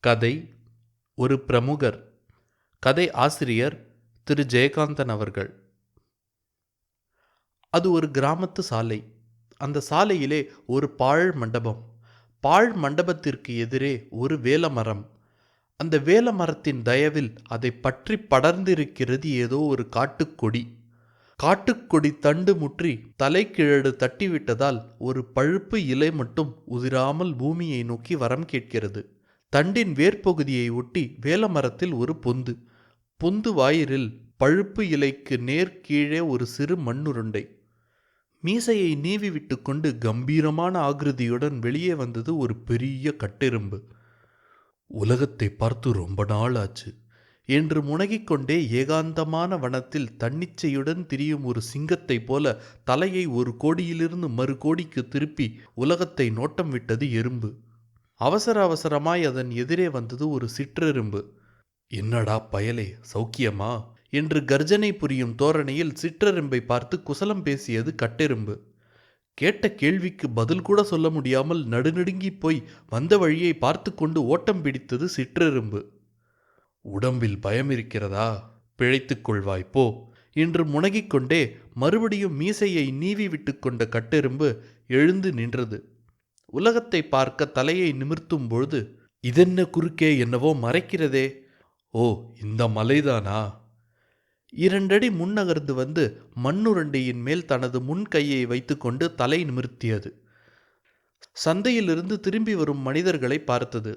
கதை ஒரு பிரமுகர். கதை ஆசிரியர் திரு ஜெயகாந்தன் அவர்கள். அது ஒரு கிராமத்து சாலை. அந்த சாலையிலே ஒரு பாழ் மண்டபம். பாழ் மண்டபத்திற்கு எதிரே ஒரு வேலமரம். அந்த வேலமரத்தின் தயவில் அதை பற்றி படர்ந்திருக்கிறது ஏதோ ஒரு காட்டுக்கொடி. காட்டுக்கொடி தண்டு முற்றி தலைக்கிழடு தட்டிவிட்டதால் ஒரு பழுப்பு இலை மட்டும் உதிராமல் பூமியை நோக்கி வரம் கேட்கிறது. தண்டின் வேர்ப்பகுதியை ஒட்டி வேலமரத்தில் ஒரு பொந்து. பொந்து வாயிலில் பழுப்பு இலைக்கு நேர் கீழே ஒரு சிறு மண்ணுருண்டை. மீசையை நீவி விட்டு கொண்டு கம்பீரமான ஆகிருதியுடன் வெளியே வந்தது ஒரு பெரிய கட்டெரும்பு. உலகத்தை பார்த்து ரொம்ப நாள் ஆச்சு என்று முனகிக்கொண்டே ஏகாந்தமான வனத்தில் தன்னிச்சையுடன் திரியும் ஒரு சிங்கத்தைப் போல தலையை ஒரு கோடியிலிருந்து மறு கோடிக்கு திருப்பி உலகத்தை நோட்டம் விட்டது எறும்பு. அவசர அவசரமாய் அதன் எதிரே வந்தது ஒரு சிற்றெரும்பு. என்னடா பயலே, சௌக்கியமா என்று கர்ஜனை புரியும் தோரணையில் சிற்றெரும்பை பார்த்து குசலம் பேசியது கட்டெரும்பு. கேட்ட கேள்விக்கு பதில் கூட சொல்ல முடியாமல் நடுநடுங்கி போய் வந்த வழியை பார்த்து கொண்டு ஓட்டம் பிடித்தது சிற்றெரும்பு. உடம்பில் பயம் இருக்கிறதா? பிழைத்துக் கொள்வாய் போ என்று முனகிக்கொண்டே மறுபடியும் மீசையை நீவி விட்டு கொண்ட கட்டெரும்பு எழுந்து நின்றது. உலகத்தை பார்க்க தலையை நிமிர்த்தும் பொழுது, இதென்ன குறுக்கே என்னவோ மறைக்கிறதே. ஓ, இந்த மலைதானா? 2 அடி முன்னகர்ந்து வந்து மண்ணுரண்டையின் மேல் தனது முன் கையை வைத்துக்கொண்டு தலை நிமிர்த்தியது. சந்தையிலிருந்து திரும்பி வரும் மனிதர்களை பார்த்தது.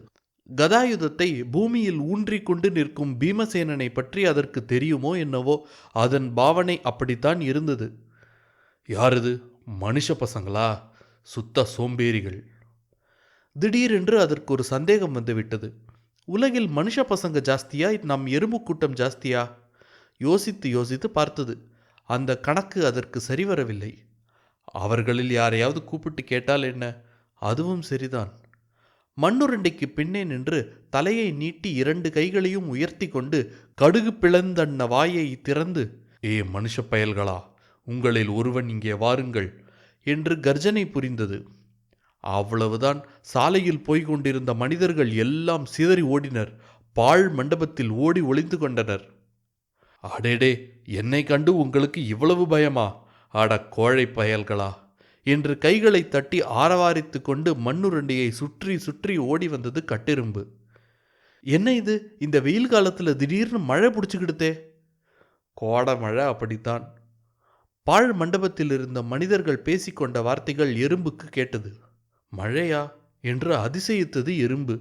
கதாயுதத்தை பூமியில் ஊன்றிக் கொண்டு நிற்கும் பீமசேனனை பற்றி அதற்கு தெரியுமோ என்னவோ, அதன் பாவனை அப்படித்தான் இருந்தது. யாரது? மனுஷ பசங்களா? சுத்த சோம்பேறிகள். திடீரென்று அதற்கு ஒரு சந்தேகம் வந்துவிட்டது. உலகில் மனுஷ பசங்க ஜாஸ்தியா, நம் எறும்பு கூட்டம் ஜாஸ்தியா? யோசித்து யோசித்து பார்த்தது. அந்த கணக்கு அதற்கு சரிவரவில்லை. அவர்களில் யாரையாவது கூப்பிட்டு கேட்டால் என்ன? அதுவும் சரிதான். மண்ணுரண்டைக்கு பின்னே நின்று தலையை நீட்டி 2 கைகளையும் உயர்த்தி கொண்டு கடுகு பிளந்தண்ண வாயை திறந்து, ஏ மனுஷ பயல்களா, உங்களில் ஒருவன் இங்கே வாருங்கள் என்று கர்ஜனை புரிந்தது. அவ்வளவுதான். சாலையில் போய்க் கொண்டிருந்த மனிதர்கள் எல்லாம் சிதறி ஓடினர். பாழ் மண்டபத்தில் ஓடி ஒளிந்து கொண்டனர். அடேடே, என்னை கண்டு உங்களுக்கு இவ்வளவு பயமா? அட கோழை பயல்களா என்று கைகளை தட்டி ஆரவாரித்து கொண்டு மண்ணுரண்டியை சுற்றி சுற்றி ஓடி வந்தது கட்டெரும்பு. என்ன இது, இந்த வெயில் காலத்தில் திடீர்னு மழை பிடிச்சிக்கிடுதே. கோடை மழை அப்படித்தான். பாழ் மண்டபத்தில் இருந்த மனிதர்கள் பேசிக்கொண்ட வார்த்தைகள் எறும்புக்கு கேட்டது. மழையா என்று அதிசயித்தது எறும்பு.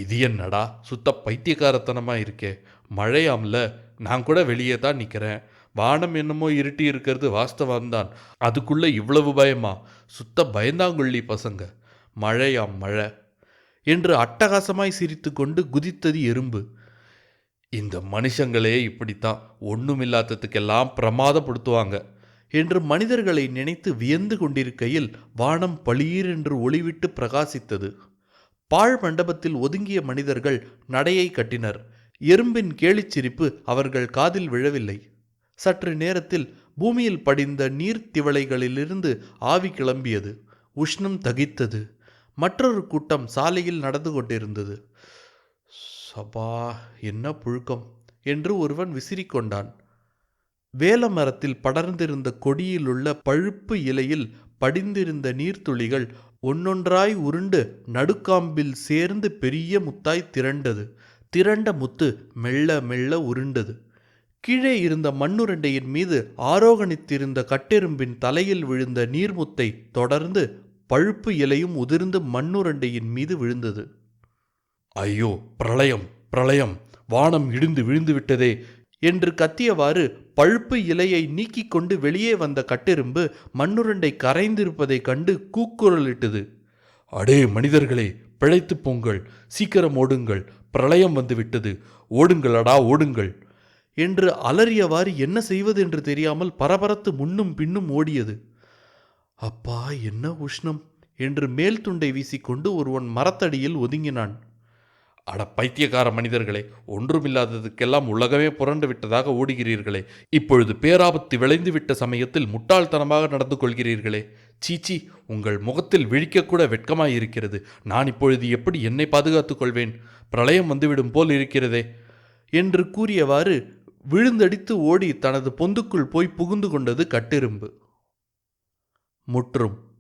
இது என்னடா, சுத்த பைத்தியக்காரத்தனமா இருக்கே. மழையாம்ல, நான் கூட வெளியே தான் நிற்கிறேன். வானம் என்னமோ இருட்டி இருக்கிறது வாஸ்தவம்தான். அதுக்குள்ள இவ்வளவு பயமா? சுத்த பயந்தாங்கொள்ளி பசங்க. மழையாம் மழை என்று அட்டகாசமாய் சிரித்து கொண்டு குதித்தது எறும்பு. இந்த மனுஷங்களே இப்படித்தான், ஒண்ணுமில்லாததுக்கெல்லாம் பிரமாதப்படுத்துவாங்க என்று மனிதர்களை நினைத்து வியந்து கொண்டிருக்கையில் வானம் பளீரென்று ஒளிவிட்டு பிரகாசித்தது. பாழ் மண்டபத்தில் ஒதுங்கிய மனிதர்கள் நடையை கட்டினர். எறும்பின் கேலிச்சிரிப்பு அவர்கள் காதில் விழவில்லை. சற்று நேரத்தில் பூமியில் படிந்த நீர்த்திவளைகளிலிருந்து ஆவி கிளம்பியது. உஷ்ணம் தகித்தது. மற்றொரு கூட்டம் சாலையில் நடந்து கொண்டிருந்தது. சபா, என்ன புழுக்கம் என்று ஒருவன் விசிறிக்கொண்டான். வேலமரத்தில் படர்ந்திருந்த கொடியிலுள்ள பழுப்பு இலையில் படிந்திருந்த நீர்த்துளிகள் ஒன்னொன்றாய் உருண்டு நடுக்காம்பில் சேர்ந்து பெரிய முத்தாய் திரண்டது. திரண்ட முத்து மெல்ல மெல்ல உருண்டது. கீழே இருந்த மண்ணுரண்டையின் மீது ஆரோகணித்திருந்த கட்டெரும்பின் தலையில் விழுந்த நீர்முத்தை தொடர்ந்து பழுப்பு இலையும் உதிர்ந்து மண்ணுரண்டையின் மீது விழுந்தது. ஐயோ, பிரளயம் பிரளயம், வானம் இடிந்து விழுந்து விட்டதே என்று கத்தியவாறு பழுப்பு இலையை நீக்கிக் கொண்டு வெளியே வந்த கட்டெரும்பு மண்ணுரண்டை கரைந்திருப்பதை கண்டு கூக்குரலிட்டது. அடே மனிதர்களே, பிழைத்து போங்கள், சீக்கிரம் ஓடுங்கள், பிரளயம் வந்து விட்டது, ஓடுங்களடா ஓடுங்கள் என்று அலறியவாறு என்ன செய்வது என்று தெரியாமல் பரபரத்து முன்னும் பின்னும் ஓடியது. அப்பா, என்ன உஷ்ணம் என்று மேல் துண்டை வீசிக்கொண்டு ஒருவன் மரத்தடியில் ஒதுங்கினான். அட பைத்தியக்கார மனிதர்களே, ஒன்றுமில்லாததுக்கெல்லாம் உலகமே புரண்டு விட்டதாக ஓடுகிறீர்களே. இப்பொழுது பேராபத்து விளைந்து விட்ட சமயத்தில் முட்டாள்தனமாக நடந்து கொள்கிறீர்களே. சீச்சி, உங்கள் முகத்தில் விழிக்கக்கூட வெட்கமாயிருக்கிறது. நான் இப்பொழுது எப்படி என்னை பாதுகாத்துக் கொள்வேன்? பிரளயம் வந்துவிடும் போல் இருக்கிறதே என்று கூறியவாறு விழுந்தடித்து ஓடி தனது பொந்துக்குள் போய் புகுந்து கொண்டது கட்டெரும்பு. முற்றும்.